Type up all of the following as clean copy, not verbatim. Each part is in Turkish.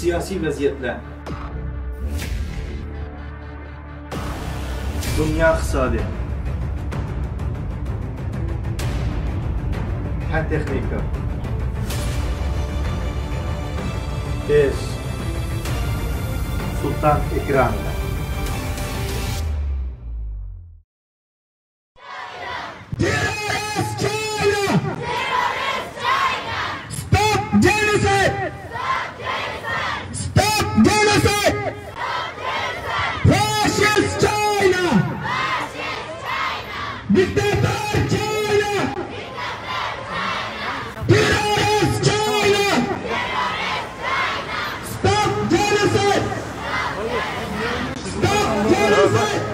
siyosiy vaziyatlar, dunyo iqtisodi, fan texnika, biz Sultan ekranida.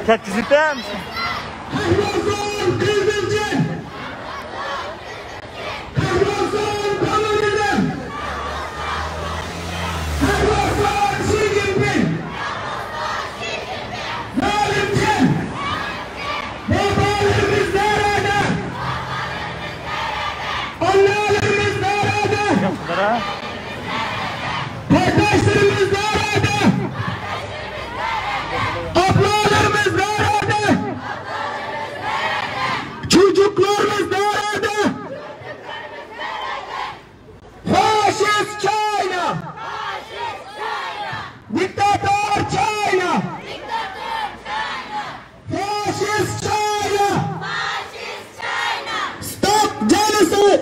Teklifler misin? Kardeşlerimiz nerede? Ablalarımız nerede? Çocuklarımız nerede? Faşist China! Diktatör China! Faşist China! Stop genocide!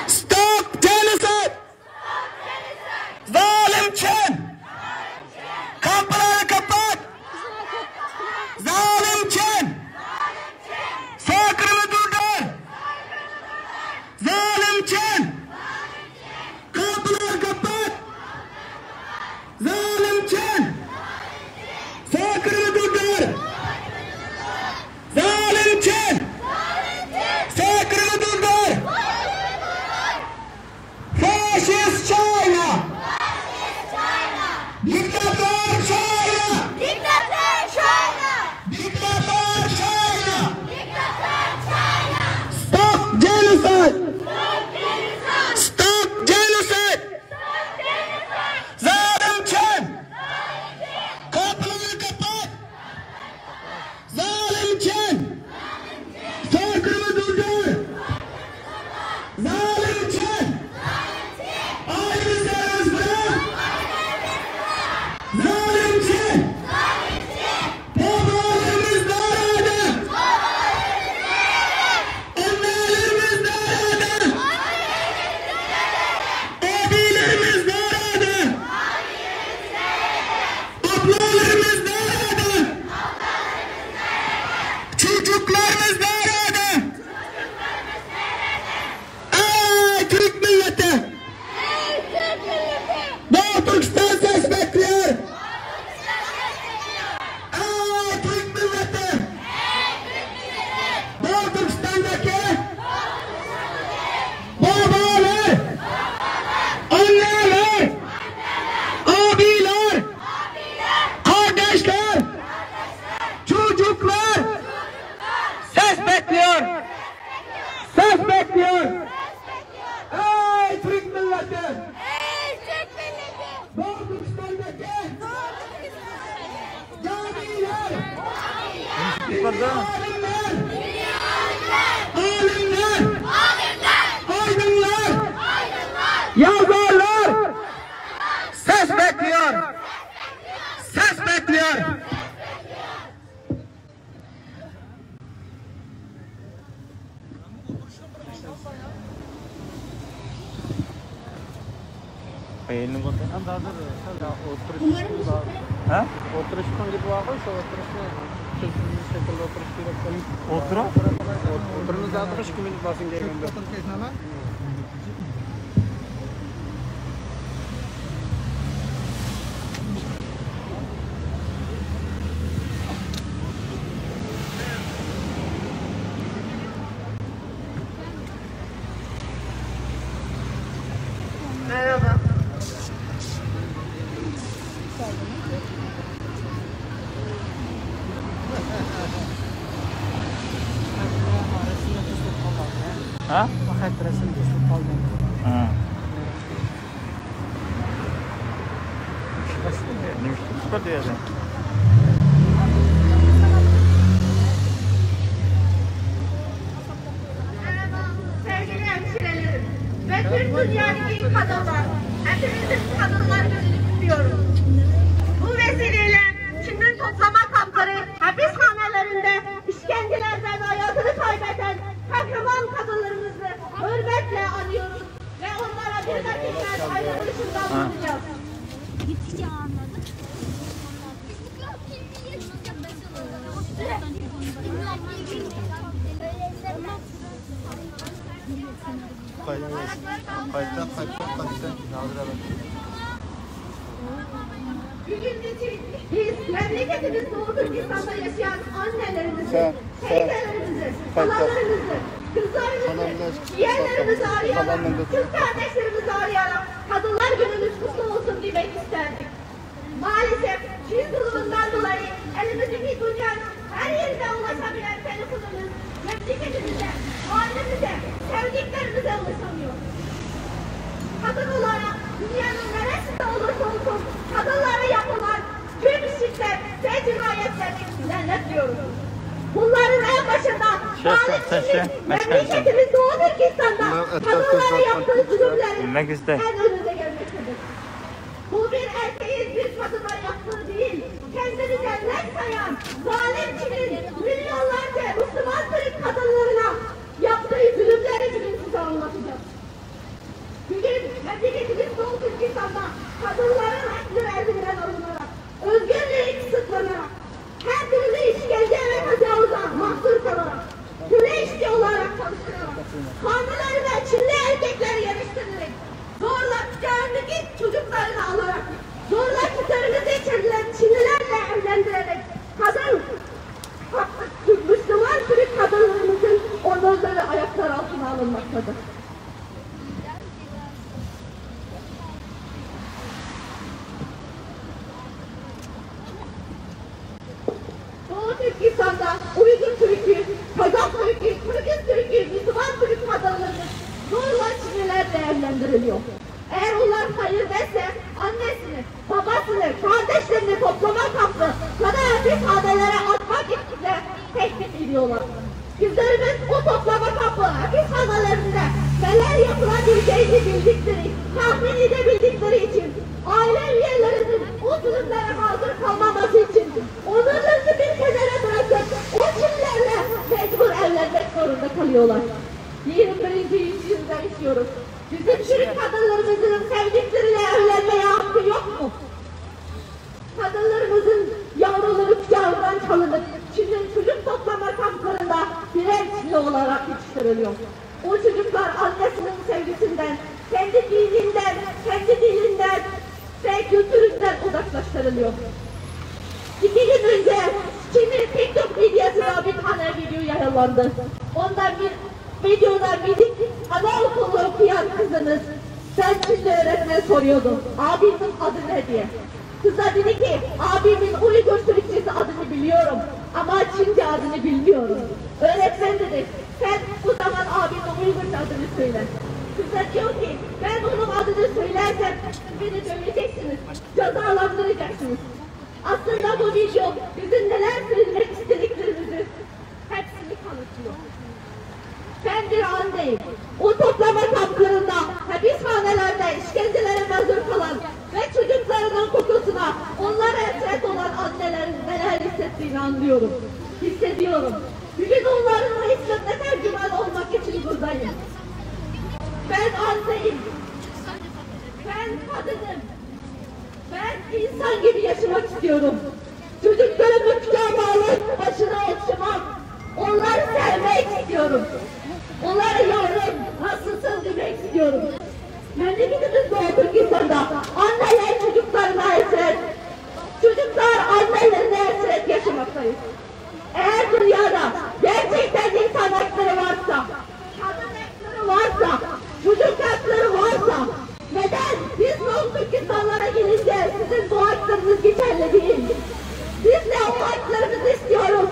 Stop genocide! Zalim Çin! Kapıları kapat! Zalim Çin! Soykırımı durdur! Zalim Çin! Kapıları kapat! Zalim Çin! Soykırımı durdur! Zalim Çin! Soykırımı durdur! Faşist China! Diktatör China! Diktatör China! Diktatör China! Diktatör China! Stop genocide! Stop genocide! Stop genocide! Stop genocide! Zalim Çin! Kapıları kapat! Zalim Çin! Soykırımı durdur! Zalim Çin! Ailemizi bırak! Zalim Çin! Babalarımız nerede? Annelerimiz nerede? Abilerimiz nerede? Ablalarımız nerede? Çocuklarımız nerede? Ey Türk milleti! Doğu Türkistan ses bekliyor! Ey Türk milleti! Doğu Türkistan'daki babalar, anneler, abiler, kardeşler, çocuklar ses bekliyor! Ses bekliyor! Ey Türk milleti! Ey Türk milleti! Doğu Türkistan'daki camiler, alimler, alimler, aydınlar, yazarlar ses bekliyor! Ses bekliyor! Elini koy. Ha? Oturuştan gibi var şu oturuşta çeşitli şekilde oturuş gerekiyor. Otura? Oturunuz oturuş kimin basın gerekiyor. Merhaba. Ha? Fakat resim düşüp kalmadı. Ha. Başka diyelim. Sevgili hemşirelerim ve tüm dünyadaki kadınlar, hepinizin kadınlar gününü kutluyorum. Bu vesileyle Çin'in toplama kampları, hapishanelerinde işkencelerden hayatını kaybeden kahraman kadınlarımızı hürmetle anıyoruz ve onlara bir dakika ayrılışından bulunacağız. Gittikçe anladık. Bugün biz memleketimiz Doğu Türkistan'da yaşayan annelerimizi, teyzelerimizi, halalarımızı, kızlarımızı, yeğenlerimizi arayarak, kız kardeşlerimizi arayarak Kadınlar Günümüz kutlu olsun demek isterdik. Maalesef Çin durumundan dolayı elimizdeki dünyanın her yerine ulaşabilen telefonumuz memleketimize, ailemize, sevdiklerimize ulaşamıyor. Kadın olarak dünyanın neresinde olursa olsun kadınlara yapılan tüm şiddet ve cinayetleri lanetliyoruz. Bunların en başında maalesef memleketimiz Doğu Türkistan'da kadınlara yaptığı zulümlerin en önünde gelmektedir. Bu bir erkeğin bir kadına yaptığı değil, kendini cennet sayan zalim Çin'in milyonlarca Müslüman Türk kadınlarına yaptığı zulümleri bugün size anlatacağım. Bugün memleketimiz Doğu Türkistan'da kadınların hakları elinden alınarak, özgürlüğü kısıtlanarak, her türlü işkence ve tecavüze mahsur kalarak, köle işçi olarak çalıştırarak, hanıları ve Çinli erkekleri yetiştirerek, zorla kucağındaki çocuklarını alarak, zorla kızlarımızı içerilen Çinlilerle evlendirerek, kadın, Müslüman Türk kadınlarımızın onurları ayaklar altına alınmaktadır. Doğu Türkistan'da Uygur Türk'ü, Kazak Türk'ü, Kırgız Türk'ü, Müslüman Türk kadınlarının zorla Çinlilerle evlendiriliyor. Eğer onlar hayır derse annesini, babasını, kardeşlerini toplama kampı ya da hapishanelere atmak için tehdit ediyorlar. Bizlerimiz o toplama kampı hapishanelerinde neler yapılabileceğini bildikleri, tahmin edebildikleri için aile üyelerinin o zulümlere hazır kalmaması için onurlarını bir kenara bırakıp o Çinlilerle mecbur evlenmek zorunda kalıyorlar. 21. yüzyılda yaşıyoruz. Bizim Türk kadınlarımızın sevdikleriyle evlenmeye hakkı yok mu? Kadınlarımızın yavruları kucağından çalınıp Çin'in çocuk toplama kamplarında birer Çinli olarak yetiştiriliyor. O çocuklar annesinin sevgisinden, kendi dininden, kendi dilinden ve kültüründen uzaklaştırılıyor. 2 gün önce Çin'in TikTok videosunda bir tane video yayınlandı. Ondan bir videoda bir anaokulu okuyan kızınız, ben Çinli öğretmen soruyordu, abimin adı ne diye. Kız da dedi ki, abimin Uygur Türkçesi adını biliyorum ama Çince adını bilmiyorum. Öğretmen dedi, sen bu zaman abimin Uygurca adını söyle. Kız da diyor ki, ben onun adını söylersem beni döveceksiniz, cezalandıracaksınız. Aslında bu video bizim neler söylemek istediklerimizi hepsini kanıtlıyor. Ben bir anneyim. O toplama kamplarında, hapishanelerde işkencelere maruz kalan ve çocuklarının kokusuna onlara esret olan annelerin neler hissettiğini anlıyorum. Hissediyorum. Bugün onların o hissiyatına tercüman olmak için buradayım. Ben anneyim. Ben kadınım. Ben insan gibi yaşamak istiyorum. Çocuklarımı kucağıma alıp başına okşamak, onları sevmek istiyorum. Onlara yavrum, nasılsın demek istiyorum. Memleketimiz Doğu Türkistan'da anneler çocuklarına esret, çocuklar annelerine esret yaşamaktayız. Eğer dünyada gerçekten insan hakları varsa, kadın hakları varsa, çocuk hakları varsa, neden biz Doğu Türkistanlara gelince sizin bu haklarınız geçerli değil? Biz de o haklarımızı istiyoruz.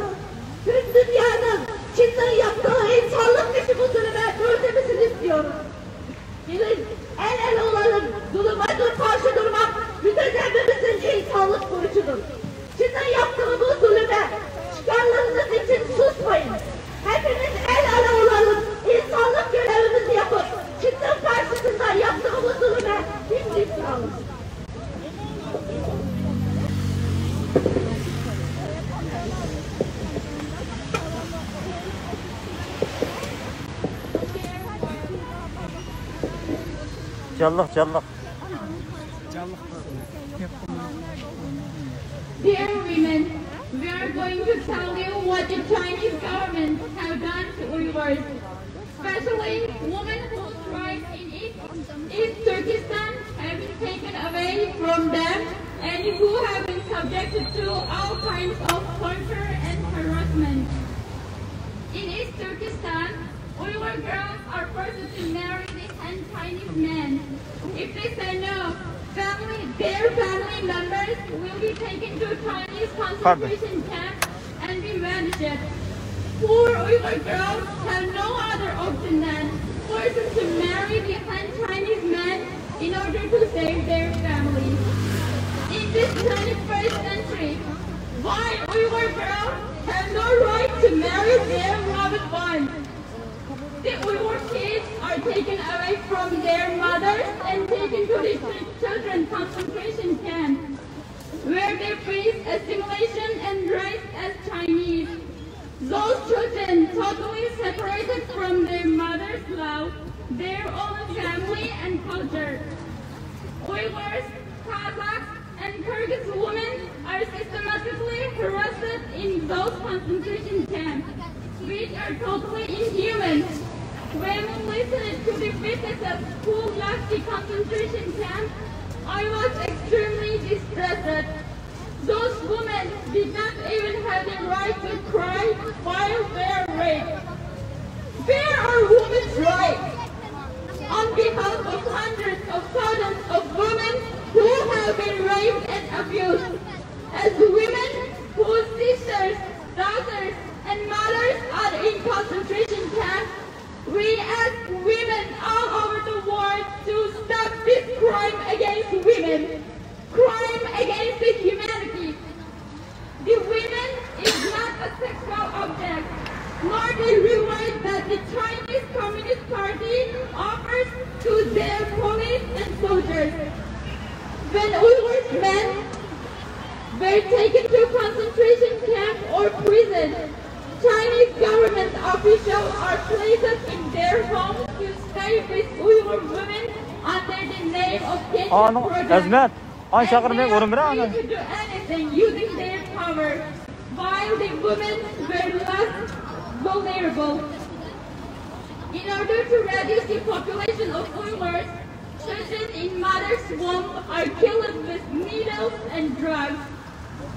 Tüm dünyanın Çin'in yaptığı insanlık dışı bu zulüme durdurmasını istiyoruz. Gelin el ele olalım, zulüme karşı durmak mütecellimizin insanlık burcudur. ediyorum. Sizin yaptığınız zulüme, çıkarlarınız için susmayın. Hepimiz el ele olalım, insanlık görevimizi yapıp, çıktığın karşısında yaptığımız zulüme dimdik duralım. Callık. Dear women, we are going to tell you what the Chinese government have done to Uyghurs, especially women whose rights in East Turkestan have been taken away from them and who have been subjected to all kinds of torture and harassment. In East Turkestan, Uyghur girls are forced to marry the Han Chinese men. If they say no, their family members will be taken to Chinese concentration camps and be banished. Poor Uyghur girls have no other option than forced to marry the Han Chinese men in order to save their families. In this 21st century, why Uyghur girls have no right to marry their beloved ones? The Uyghur kids are taken away from their mothers and taken to the children's concentration camp, where they face assimilation and raised as Chinese. Those children totally separated from their mother's love, their own family and culture. Uyghurs, Kazakhs, and Kyrgyz women are systematically harassed in those concentration camps, which are totally inhuman. When listening to the witnesses who left the concentration camp, I was extremely distressed. Those women did not even have the right to cry while they are raped. Where are women's rights? On behalf of hundreds of thousands of women who have been raped and abused, as women whose sisters, daughters, and mothers are in concentration camps, we ask women all over the world to stop this crime against women, crime against the humanity. The women is not a sexual object, nor the reward that the Chinese Communist Party offers to their police and soldiers. When Uyghur men were taken to concentration camp or prison, Chinese government officials are placed in their homes to stay with Uyghur women under the name of Gençlik Project. And they are free to do anything using their power, while the women were less vulnerable. In order to reduce the population of Uyghurs, children in mother's womb are killed with needles and drugs.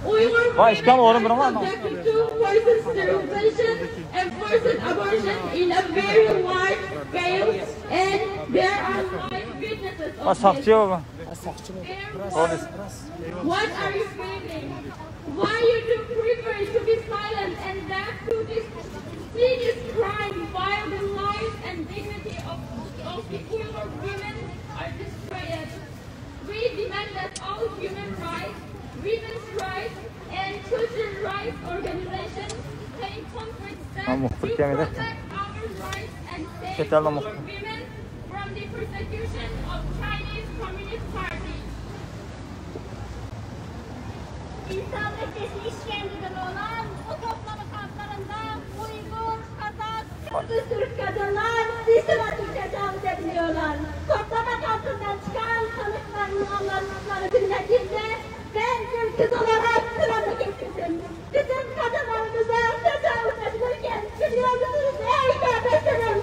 Uyghur women are subjected to forced sterilization and forced abortion in a very large scale, and there are live witnesses of this. What are you feeling? Why you do prefer to be silent and deaf to this serious crime while the life and dignity of the Uyghur women are destroyed? We demand that all human rights, women's rights, and children's rights organizations take concrete steps to protect our rights and save our women from the persecution of Chinese Communist Party. İnsanlık sesi işkenceden olan bu toplama kamplarında Uygur, Kazak, Türk kadınlar sistematik tecavüz ediliyorlar. Toplama kampından çıkan tanıkların anlattıkları dinlediğimde ben bir kız olarak sıramı getirdim. Bizim kadınlarımıza tecavüz edilirken biliyor musunuz ey kardeşlerim?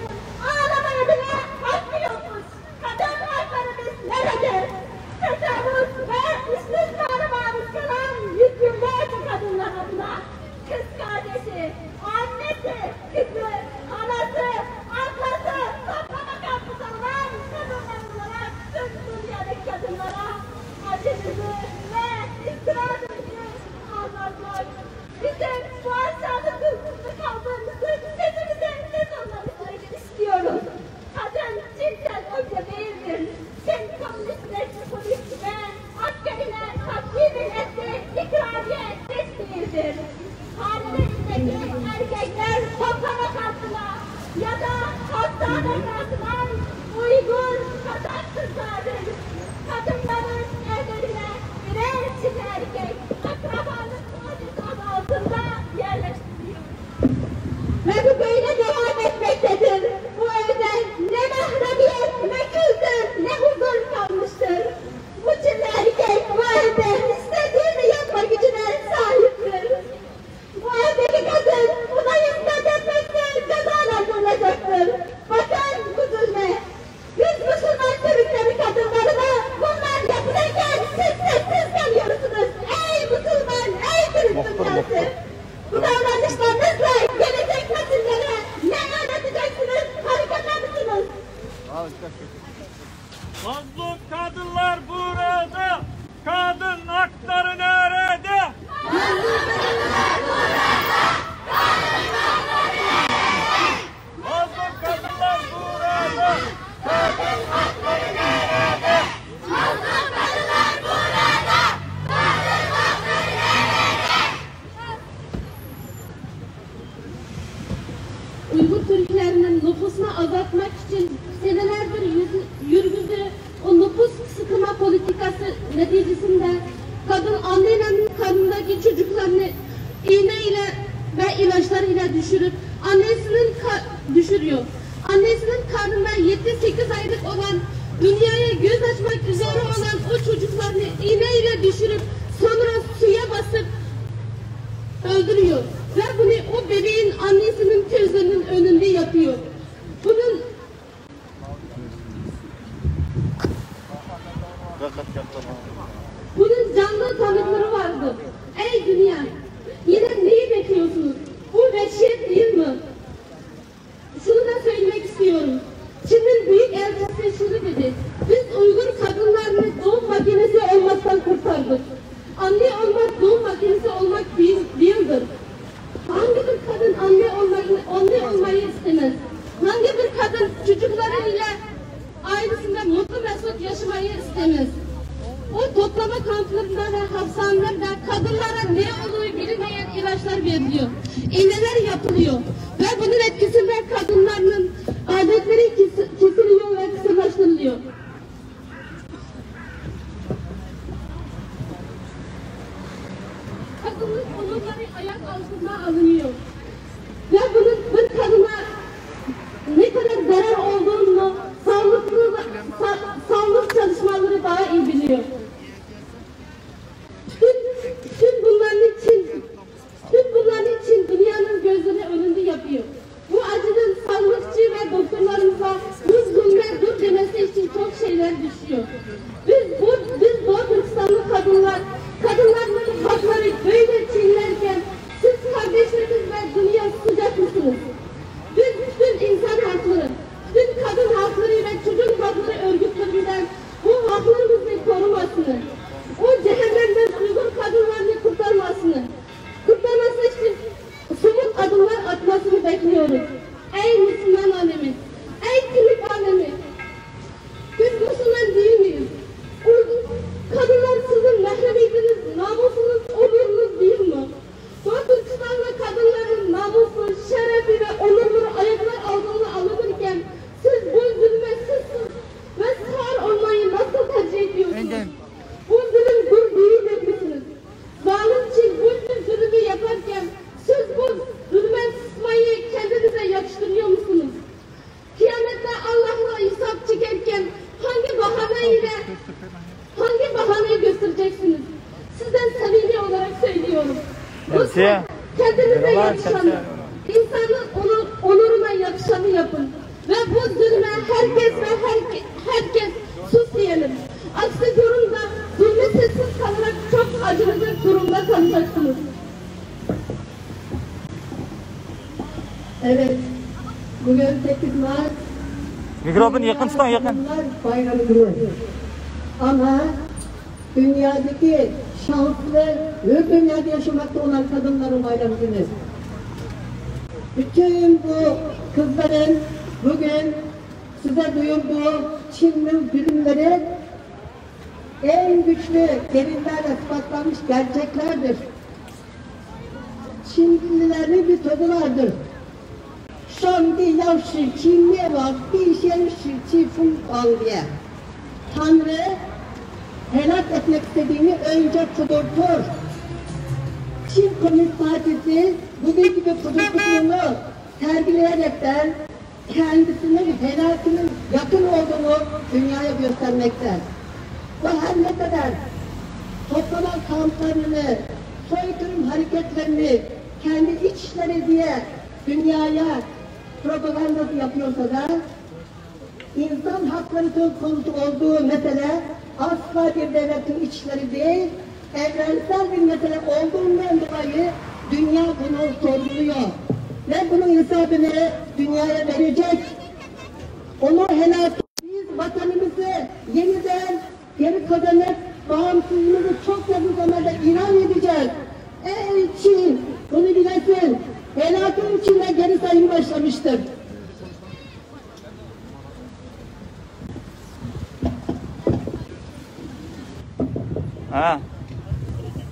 Ağlamaya bile hakkı yokmuş. Kadın haklarımız nerede? Tecavüz ve istismara maruz kalan yüzyıllar bu kadınlar adına. Kız kardeşi, annesi, kızı, anası, ablası, toplama kampı salınan kadınlar kadınlar burada. Kadın hakları nerede? Mazlum kadınlar burada. Kadın hakları nerede? Mazlum kadınlar burada. Kadın hakları nerede? Uygur Türklerinin nüfusunu azaltmak için senelerdir yürüdüğü o nüfus sıkıma politikası neticesinde kadın annenin karnındaki çocuklarını iğneyle ve ilaçlarıyla düşürüp düşürüyor. Annesinin karnında 7-8 aylık olan, dünyaya göz açmak üzere olan o çocuklarını iğneyle düşürüp sonra suya basıp öldürüyor. Ve bunu o bebeğin annesinin gözlerinin önünde yapıyor. Bunun canlı tanıkları vardı. Ey dünya! Yine neyi bekliyorsunuz? Bu vahşet değil mi? Şunu da söylemek istiyorum. Çin'in büyük elçisi şunu dedi. Biz Uygur kadınlarını doğum makinesi olmaktan kurtardık. Anne olmak doğum makinesi olmak değildir. Hangi bir kadın anne olmayı istemez? Hangi bir kadın çocuklarıyla ailesinde mutlu mesut yaşamayı istemez? O toplama kamplarında ve hapishanelerde kadınlara ne olduğu bilinmeyen ilaçlar veriliyor. İğneler yapılıyor. Ve bunun etkisinde kadınların adetleri kesiliyor ve kısırlaştırılıyor. Kadının onurları ayak altına alınıyor. Ve bunun bir kadına ne kadar zarar olduğunu sağlık çalışmaları daha iyi biliyor. Tüm bunların için dünyanın gözleri önünde yapıyor. Bu acının sağlıkçı ve doktorlarımıza bu zulme dur demesi için çok şeyler düşüyor. Biz Doğu Türkistanlı kadınların hakları böyle çiğnerken siz kardeşlerimiz ve dünya sıcak mısınız? Biz bütün insan hakları, bütün kadın hakları ve çocuk hakları örgütlerinden bu haklarımızı korumasını, o cehennemden Uygur kadınlarını kurtarması için somut adımlar atmasını bekliyoruz. Ey Müslüman alemi, ey Türk alemi, biz Müslüman değil miyiz? Kadınlar sizin mahremiyetiniz, namusunuz, onurunuz değil mi? Doğu Türkistanlı kadınların namusu, şerefi ve onurları ayaklar altına alınırken siz bu zulme sızsız ve sağır olmayı nasıl tercih ediyorsunuz? Bu zulüm dur değil misiniz? Zalim için bu zulümü yaparken siz bu zulme sızmayı kendinize yakıştırıyor musunuz? Kıyamette Allah'la hesap çekerken hangi bahaneyi göstereceksiniz? Sizden samimi olarak söylüyorum. Lütfen kendinize yakışanı, insanın onuruna yakışanı yapın. Ve bu zulme herkes sus diyelim. Aksi durumda zulme sessiz kalarak çok acınacak durumda kalacaksınız. Evet, bugün 8 Mart Mikrofon yakın tutan yakın. Bayramı günü. Ama dünyadaki şanslı ve dünyada yaşamakta olan kadınların bayramı günü. Bütün bu kızların bugün size duyurduğu Çinli bilimleri en güçlü delillerle ispatlanmış gerçeklerdir. Çinlilerin bir sözü vardır. Şangdi yaşı Çinli var, bir şey çifun al diye. Tanrı helak etmek istediğini önce kudurtur. Çin Komünist Partisi bugün gibi kudurtluğunu sergileyerekten kendisinin helakının yakın olduğunu dünyaya göstermekte. Ve her ne kadar toplama kamplarını, soykırım hareketlerini kendi iç işleri diye dünyaya propagandası yapıyorsa da insan hakları söz konusu olduğu mesele asla bir devletin iç işleri değil, evrensel bir mesele olduğundan dolayı dünya bunu sorguluyor. Ve bunun hesabını dünyaya verecek. Onu helak, biz vatanımızı yeniden geri kazanıp bağımsızlığını çok yakın zamanda ilan edeceğiz. Ey Çin, bunu bilesin. Helakın içinde geri sayım başlamıştır.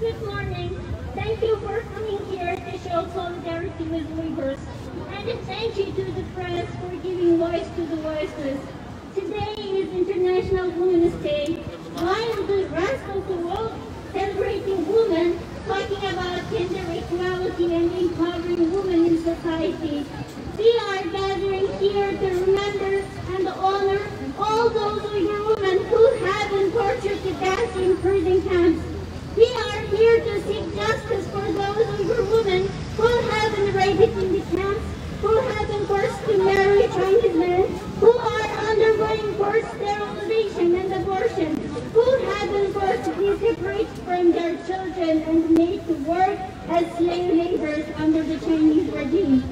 Good morning. Thank you for coming here to show solidarity with Uyghurs. And thank you to the press for giving voice to the voiceless. Today is International Women's Day. While the rest of the world celebrating women, talking about gender equality and empowering women in society, we are gathering here to remember and honor all those Uyghur women who have been tortured to death in prison camps. We are here to seek justice for those Uyghur women who have been raped in the camps, who have been forced to marry Chinese men, who are undergoing forced sterilization and abortion, who have been forced to be separated from their children and made to work as slave laborers under the Chinese regime.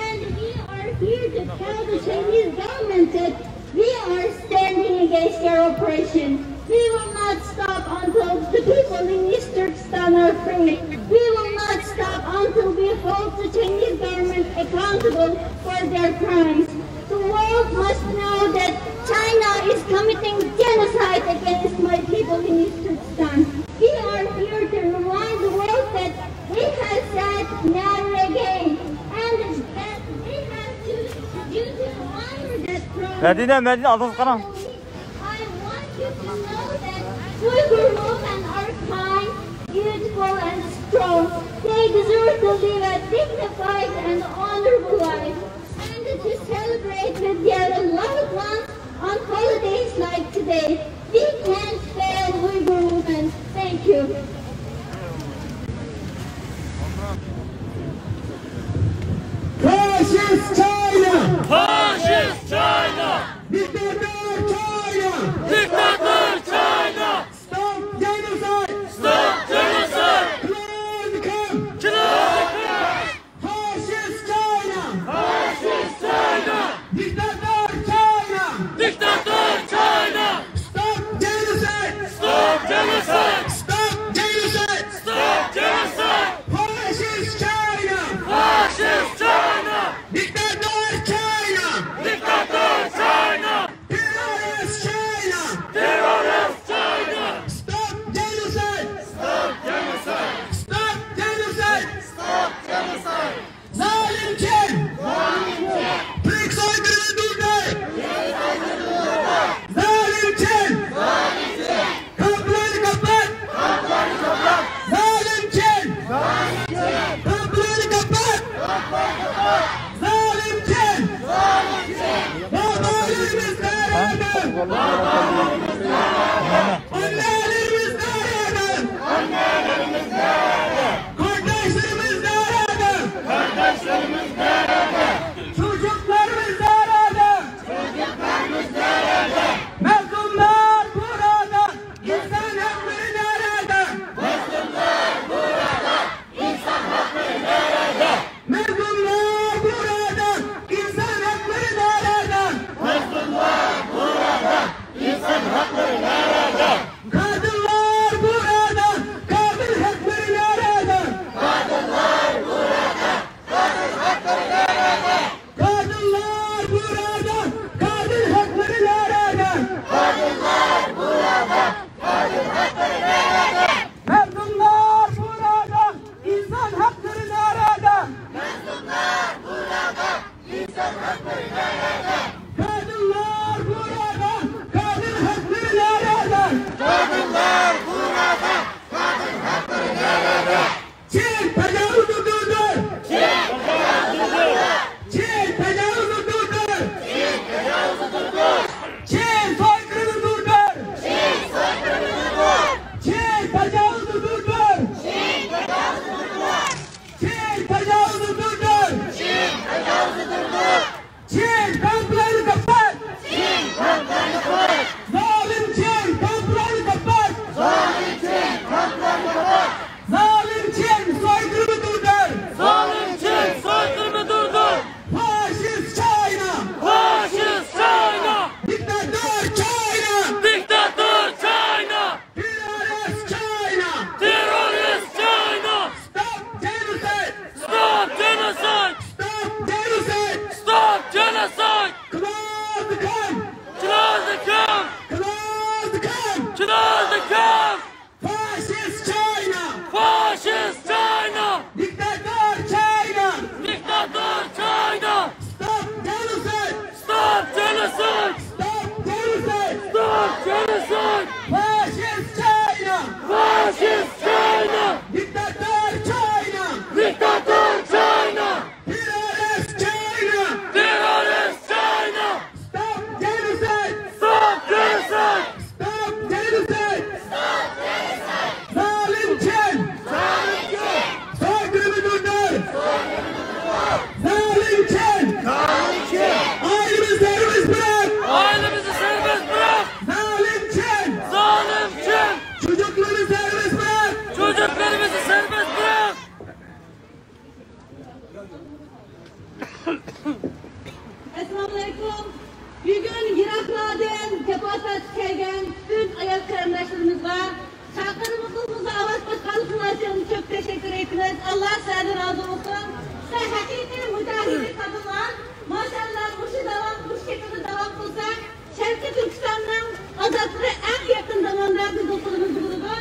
And we are here to tell the Chinese government that we are standing against their oppression. We will not stop until the people in East Turkestan are free. We will not stop until we hold the Chinese government accountable for their crimes. The world must know that China is committing genocide against my people in East Turkestan. We are here to remind the world that we have said never again, and that we have to honor that promise. Medine adınız karan. I want you to know that Uyghur women are kind, beautiful, and strong. They deserve to live a dignified and honorable life, and to celebrate with their loved ones on holidays like today. We can't fail Uyghur women. Thank you. Fascist China! Fascist China! Dictator China! Dictator China! Stop genocide! Stop genocide! Close the camp! Close the camp! Fascist China! Fascist China! Dictator China! Dictator China! Stop Kim? Faşist China! Faşist China! Diktatör China! Diktatör China! Stop genocide! Stop genocide! Stop genocide! Stop genocide! Faşist China! Faşist China! Diktatör China! Diktatör China! Terörist China! Terörist China! Stop genocide! Stop genocide! Stop genocide! Stop genocide! Zalim Çin! Zalim Çin! Soykırımı durdur! Zalim Çin! Zalim Çin! Ailemizi serbest bırak! Ailemizi serbest bırak! Zalim Çin! Zalim Çin! Çocukları serbest bırak! Çocuklarımızı serbest bırak! Assalamualaikum. Bugün Iraklardan tepotat kelgen tüm ayol karindoshlarımızga chaqirig'imizga ovoz qo'shganligingiz uchun çok teşekkür etimiz. Allah sizlardan razı olsun. Siz haqiqiy mujahid kadınlar. Maşallah bu şekilde devam kılsa Şarkı Türkistan'dan azatlığı en yakın zamanda biz okulumuz bulunur.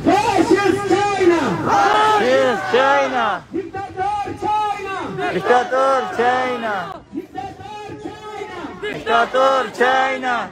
Faşist China! Faşist China! Diktatör China! Diktatör China! Diktatör China! Diktatör China!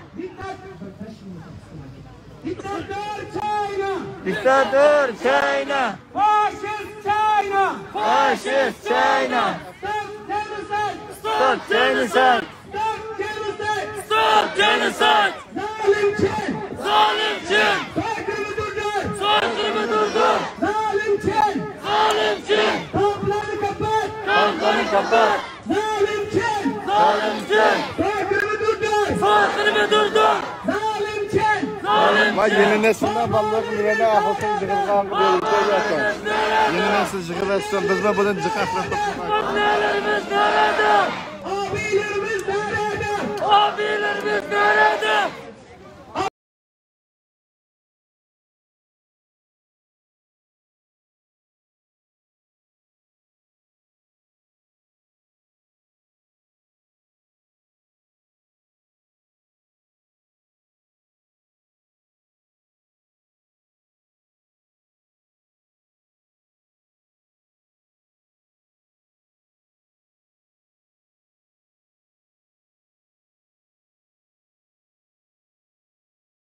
Diktatör China! Diktatör China! Faşist China! Faşist China! Stop genocide! Stop genocide! Stop genocide! Stop genocide! Zalim Çin! Zalim Çin! Soykırımı durdur! Soykırımı durdur! Zalim Çin! Zalim Çin! Kamplarını kapat! Kamplarını kapat! Zalim Çin! Zalim Çin! Soykırımı durdur! Soykırımı durdur! Zalim Çin! Zalim Ama Çin! yeni nesilden ballarım yine ahılsın cıkırgan birlikte yapın. Yeni nesil cıkır etsin. Biz mi bunun cıkırgan tutmayalım? Nelerimiz nerede? Abilerimiz nerede? Abilerimiz nerede?